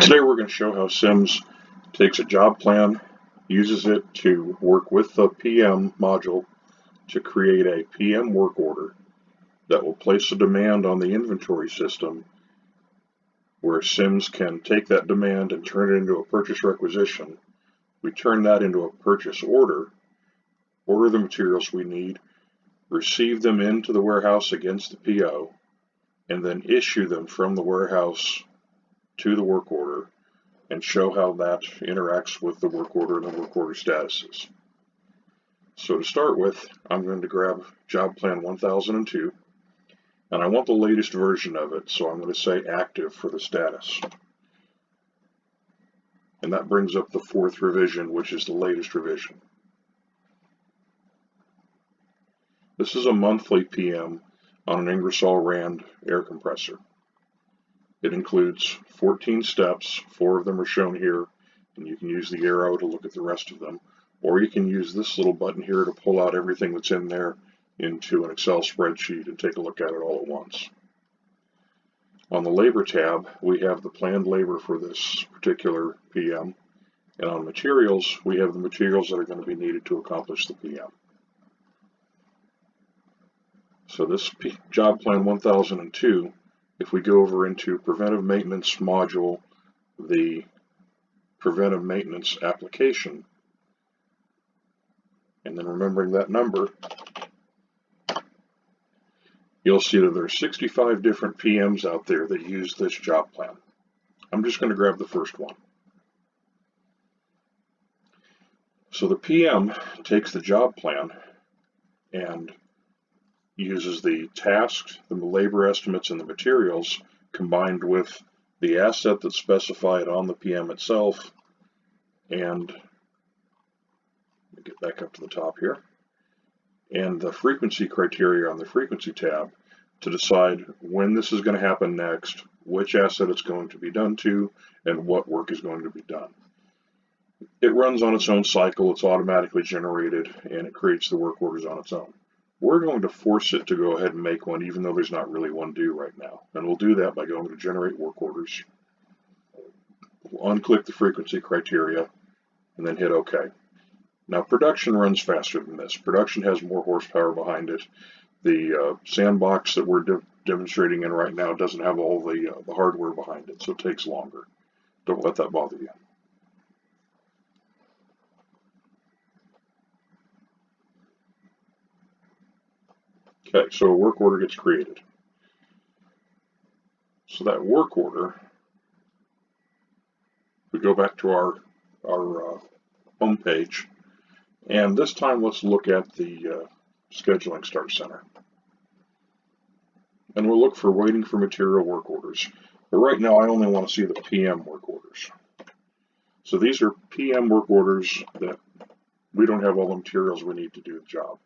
Today we're going to show how Sims takes a job plan, uses it to work with the PM module to create a PM work order that will place a demand on the inventory system where Sims can take that demand and turn it into a purchase requisition. We turn that into a purchase order the materials we need, receive them into the warehouse against the PO, and then issue them from the warehouse to the work order and show how that interacts with the work order and the work order statuses. So to start with, I'm going to grab Job Plan 1002, and I want the latest version of it, so I'm going to say active for the status. And that brings up the 4th revision, which is the latest revision. This is a monthly PM on an Ingersoll Rand air compressor. It includes 14 steps, 4 of them are shown here, and you can use the arrow to look at the rest of them, or you can use this little button here to pull out everything that's in there into an Excel spreadsheet and take a look at it all at once. On the labor tab, we have the planned labor for this particular PM, and on materials, we have the materials that are going to be needed to accomplish the PM. So this Job Plan 1002, if we go over into Preventive Maintenance module, the Preventive Maintenance application, and then remembering that number, you'll see that there are 65 different PMs out there that use this job plan. I'm just going to grab the first one. So the PM takes the job plan and uses the tasks, the labor estimates, and the materials combined with the asset that's specified on the PM itself, and let me get back up to the top here, and the frequency criteria on the frequency tab to decide when this is going to happen next, which asset it's going to be done to, and what work is going to be done. It runs on its own cycle, it's automatically generated, and it creates the work orders on its own. We're going to force it to go ahead and make one, even though there's not really one due right now. And we'll do that by going to Generate Work Orders. We'll unclick the frequency criteria, and then hit OK. Now, production runs faster than this. Production has more horsepower behind it. The sandbox that we're demonstrating in right now doesn't have all the hardware behind it, so it takes longer. Don't let that bother you. Okay, so a work order gets created. So that work order, we go back to our home page, and this time let's look at the scheduling start center. And we'll look for waiting for material work orders. But right now I only want to see the PM work orders. So these are PM work orders that we don't have all the materials we need to do the job.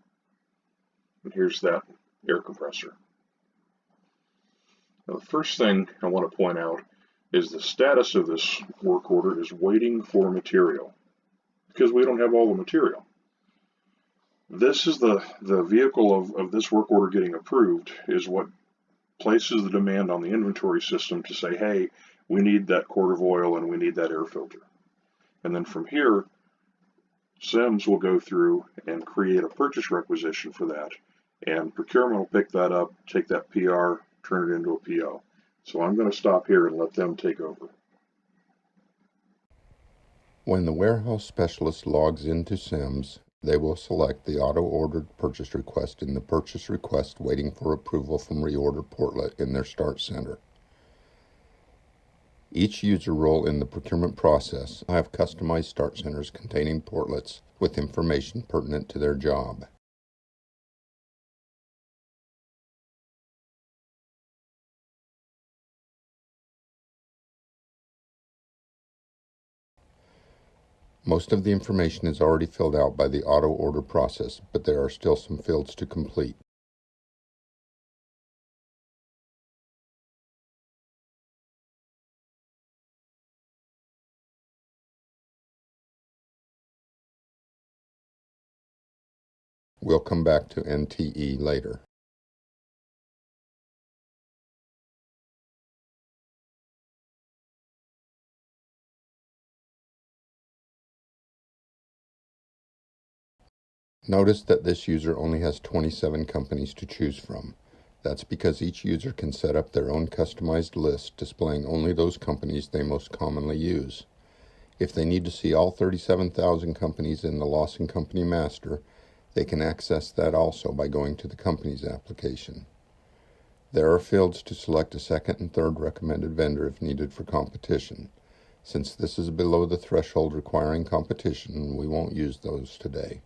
And here's that air compressor. Now the first thing I want to point out is the status of this work order is waiting for material, because we don't have all the material. This is the vehicle of this work order getting approved, is what places the demand on the inventory system to say, hey, we need that quart of oil and we need that air filter. And then from here, Sims will go through and create a purchase requisition for that, and procurement will pick that up, take that PR, turn it into a PO. So I'm going to stop here and let them take over. When the warehouse specialist logs into Sims, they will select the auto-ordered purchase request in the purchase request waiting for approval from reorder portlet in their start center. Each user role in the procurement process will have customized start centers containing portlets with information pertinent to their job. Most of the information is already filled out by the auto-order process, but there are still some fields to complete. We'll come back to NTE later. Notice that this user only has 27 companies to choose from. That's because each user can set up their own customized list displaying only those companies they most commonly use. If they need to see all 37,000 companies in the Lawson Company Master, they can access that also by going to the Companies application. There are fields to select a second and third recommended vendor if needed for competition. Since this is below the threshold requiring competition, we won't use those today.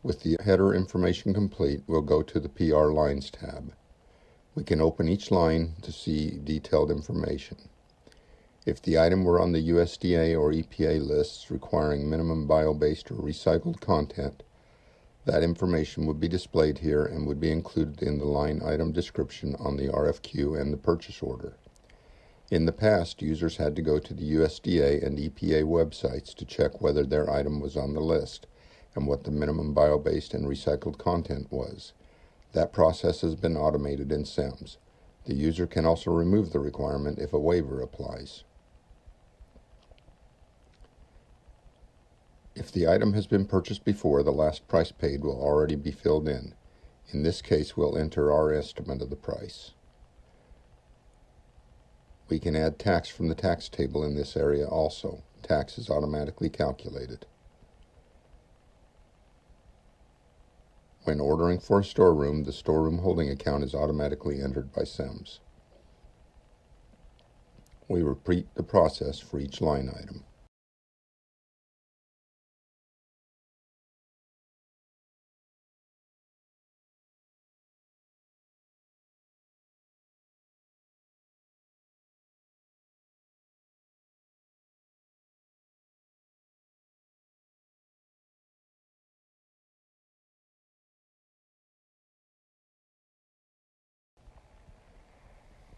With the header information complete, we'll go to the PR Lines tab. We can open each line to see detailed information. If the item were on the USDA or EPA lists requiring minimum bio-based or recycled content, that information would be displayed here and would be included in the line item description on the RFQ and the purchase order. In the past, users had to go to the USDA and EPA websites to check whether their item was on the list and what the minimum bio-based and recycled content was. That process has been automated in SIMS. The user can also remove the requirement if a waiver applies. If the item has been purchased before, the last price paid will already be filled in. In this case, we'll enter our estimate of the price. We can add tax from the tax table in this area also. Tax is automatically calculated. When ordering for a storeroom, the storeroom holding account is automatically entered by SIMS. We repeat the process for each line item.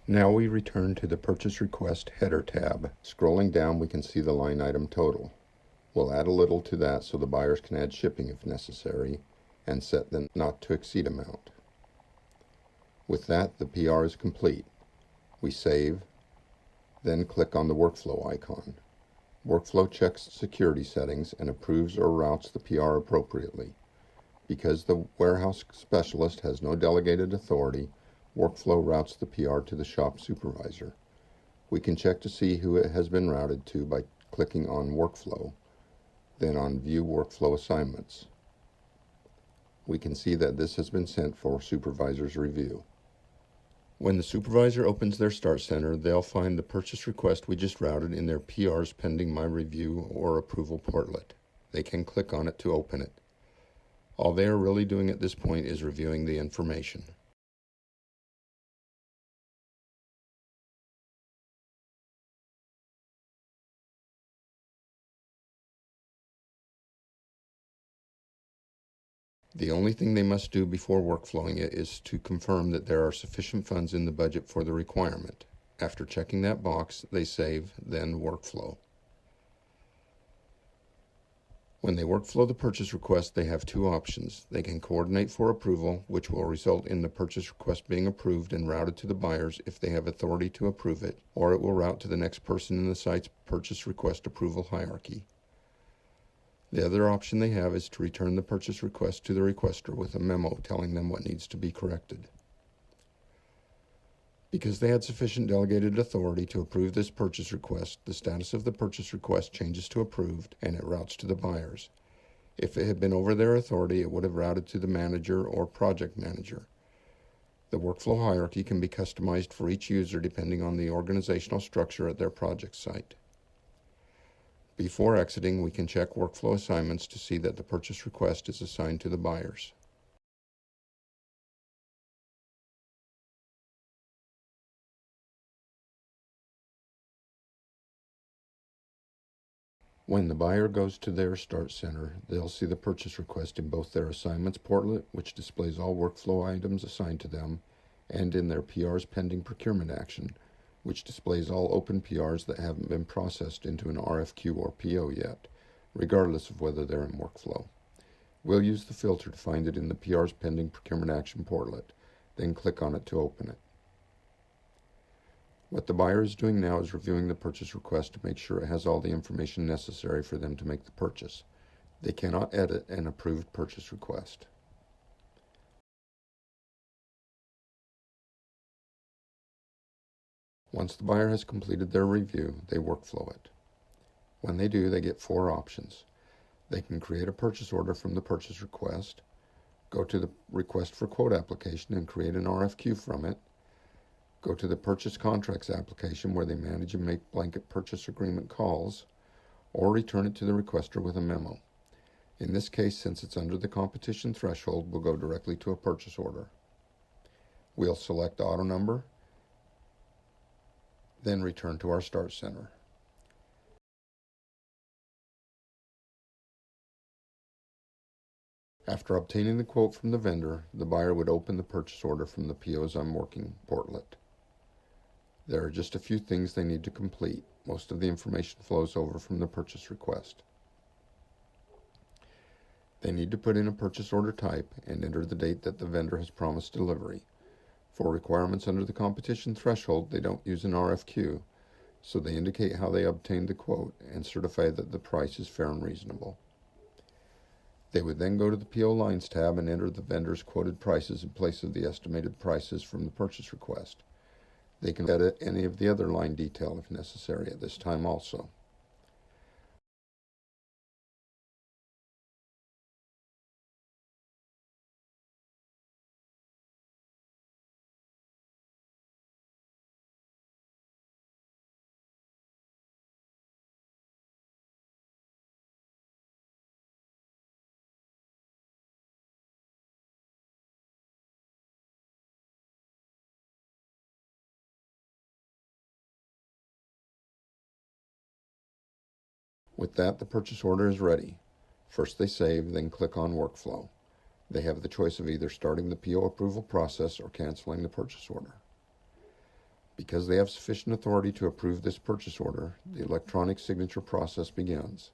Now we return to the Purchase Request Header tab. Scrolling down, we can see the line item total. We'll add a little to that so the buyers can add shipping if necessary, and set the not to exceed amount. With that, the PR is complete. We save, then click on the workflow icon. Workflow checks security settings and approves or routes the PR appropriately. Because the warehouse specialist has no delegated authority, Workflow routes the PR to the shop supervisor. We can check to see who it has been routed to by clicking on Workflow, then on View Workflow Assignments. We can see that this has been sent for supervisor's review. When the supervisor opens their Start Center, they'll find the purchase request we just routed in their PR's Pending My Review or Approval portlet. They can click on it to open it. All they are really doing at this point is reviewing the information. The only thing they must do before workflowing it is to confirm that there are sufficient funds in the budget for the requirement. After checking that box, they save, then workflow. When they workflow the purchase request, they have two options. They can coordinate for approval, which will result in the purchase request being approved and routed to the buyers if they have authority to approve it, or it will route to the next person in the site's purchase request approval hierarchy. The other option they have is to return the purchase request to the requester with a memo telling them what needs to be corrected. Because they had sufficient delegated authority to approve this purchase request, the status of the purchase request changes to approved and it routes to the buyers. If it had been over their authority, it would have routed to the manager or project manager. The workflow hierarchy can be customized for each user depending on the organizational structure at their project site. Before exiting, we can check workflow assignments to see that the purchase request is assigned to the buyers. When the buyer goes to their Start Center, they'll see the purchase request in both their Assignments portlet, which displays all workflow items assigned to them, and in their PR's Pending Procurement Action, which displays all open PRs that haven't been processed into an RFQ or PO yet, regardless of whether they're in workflow. We'll use the filter to find it in the PR's Pending Procurement Action portlet, then click on it to open it. What the buyer is doing now is reviewing the purchase request to make sure it has all the information necessary for them to make the purchase. They cannot edit an approved purchase request. Once the buyer has completed their review, they workflow it. When they do, they get 4 options. They can create a purchase order from the purchase request, go to the request for quote application and create an RFQ from it, go to the purchase contracts application where they manage and make blanket purchase agreement calls, or return it to the requester with a memo. In this case, since it's under the competition threshold, we'll go directly to a purchase order. We'll select auto number, then return to our Start Center. After obtaining the quote from the vendor, the buyer would open the purchase order from the PO's I'm Working portlet. There are just a few things they need to complete. Most of the information flows over from the purchase request. They need to put in a purchase order type and enter the date that the vendor has promised delivery. For requirements under the competition threshold, they don't use an RFQ, so they indicate how they obtained the quote and certify that the price is fair and reasonable. They would then go to the PO Lines tab and enter the vendor's quoted prices in place of the estimated prices from the purchase request. They can edit any of the other line detail if necessary at this time also. With that, the purchase order is ready. First they save, then click on Workflow. They have the choice of either starting the PO approval process or canceling the purchase order. Because they have sufficient authority to approve this purchase order, the electronic signature process begins.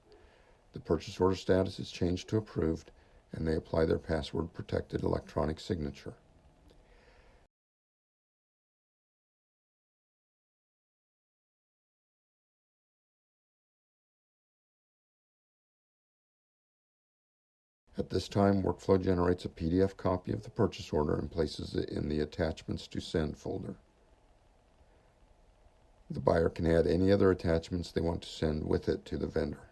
The purchase order status is changed to approved, and they apply their password-protected electronic signature. At this time, Workflow generates a PDF copy of the purchase order and places it in the Attachments to Send folder. The buyer can add any other attachments they want to send with it to the vendor.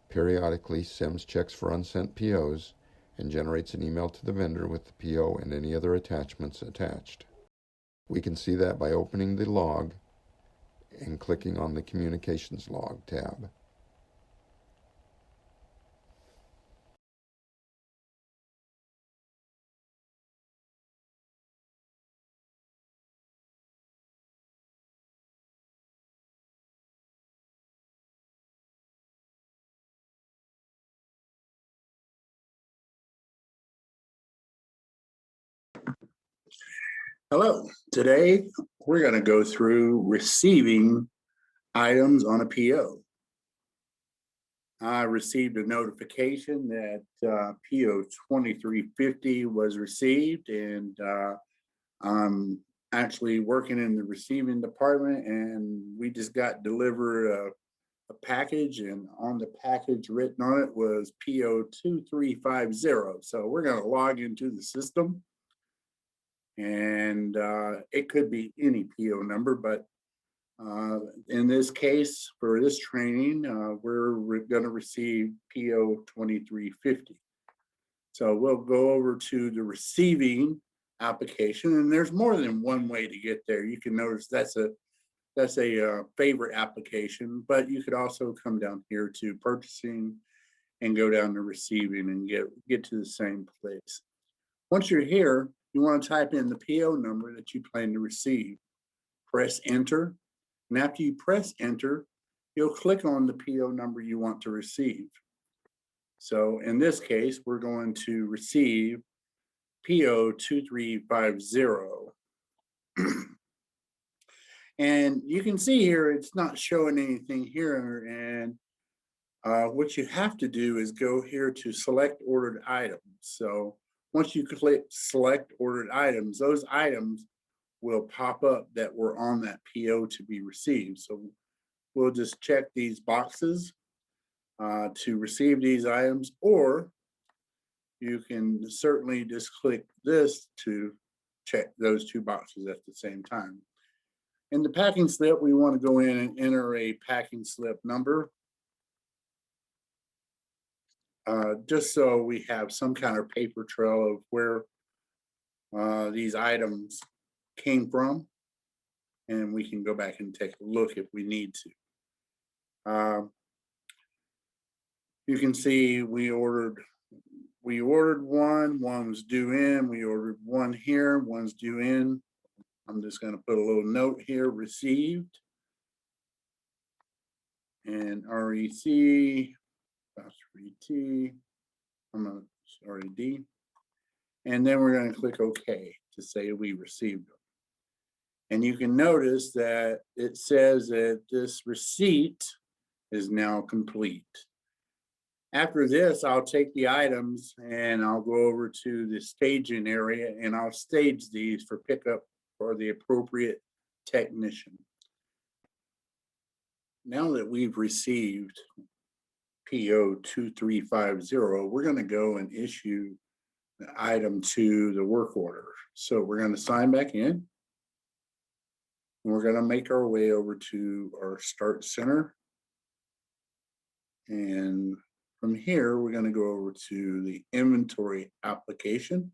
Periodically, SIMS checks for unsent POs and generates an email to the vendor with the PO and any other attachments attached. We can see that by opening the log and clicking on the Communications Log tab. Hello, today we're going to go through receiving items on a PO. I received a notification that PO 2350 was received, and I'm actually working in the receiving department, and we just got delivered a package, and on the package written on it was PO 2350. So we're going to log into the system. And it could be any PO number, but in this case, for this training, we're going to receive PO 2350. So we'll go over to the receiving application, and there's more than one way to get there. You can notice that's a favorite application, but you could also come down here to purchasing and go down to receiving and get to the same place. Once you're here, you want to type in the PO number that you plan to receive. Press enter, and after you press enter, you'll click on the PO number you want to receive. So in this case, we're going to receive PO 2350. And you can see here, it's not showing anything here. And what you have to do is go here to select ordered items. So once you click select ordered items, those items will pop up that we're on that PO to be received. So we'll just check these boxes to receive these items, or you can certainly just click this to check those two boxes at the same time. In the packing slip, we want to go in and enter a packing slip number, just so we have some kind of paper trail of where these items came from, and we can go back and take a look if we need to. You can see we ordered one was due in, we ordered one here, one's due in. I'm just going to put a little note here, received, and REC, RET, D, and then we're going to click OK to say we received them. And you can notice that it says that this receipt is now complete. After this, I'll take the items and I'll go over to the staging area and I'll stage these for pickup for the appropriate technician. Now that we've received PO 2350, we're going to go and issue the item to the work order. So we're going to sign back in. We're going to make our way over to our start center. And from here, we're going to go over to the inventory application.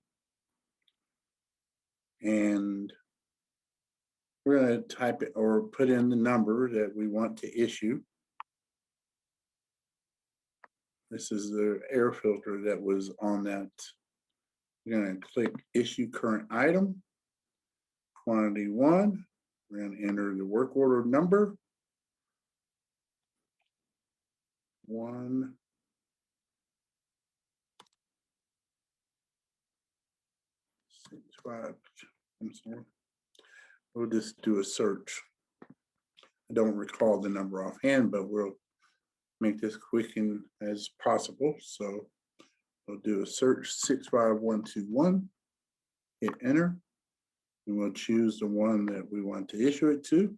And we're going to type it or put in the number that we want to issue. This is the air filter that was on that. We're going to click issue current item, quantity 1. We're going to enter the work order number, 1. I'm sorry. We'll just do a search. I don't recall the number offhand, but we'll make this quick and as possible. So we'll do a search 65121, hit enter, and we'll choose the one that we want to issue it to.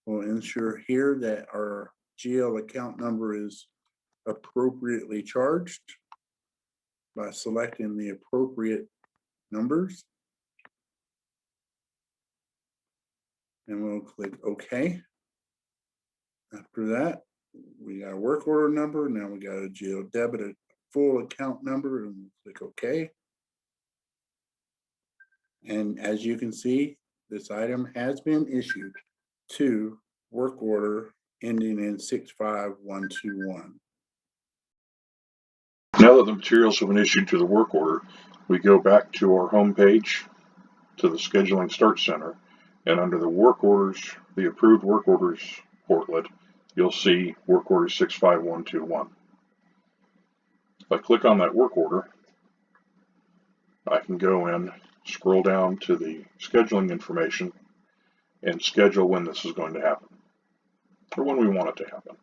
We'll ensure here that our GL account number is appropriately charged by selecting the appropriate numbers. And we'll click OK. After that, we got a work order number. Now we got a GL debit, a full account number, and we'll click OK. And as you can see, this item has been issued to work order ending in 65121. Now that the materials have been issued to the work order, we go back to our home page, to the Scheduling Start Center, and under the work orders, the approved work orders portlet, you'll see work order 65121. If I click on that work order, I can go in, scroll down to the scheduling information, and schedule when this is going to happen, or when we want it to happen.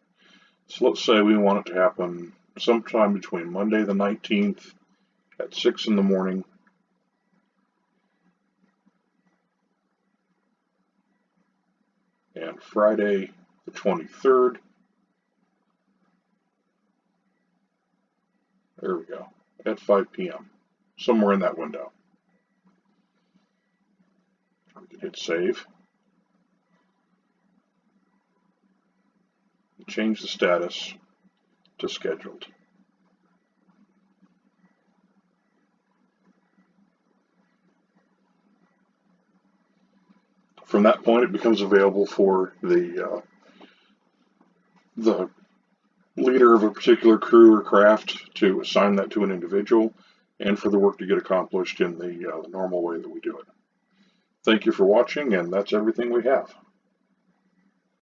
So let's say we want it to happen sometime between Monday the 19th at 6 in the morning and Friday the 23rd. There we go, at 5 p.m., somewhere in that window. We can hit save. Change the status to scheduled. From that point, it becomes available for the leader of a particular crew or craft to assign that to an individual, and for the work to get accomplished in the normal way that we do it. Thank you for watching, and that's everything we have.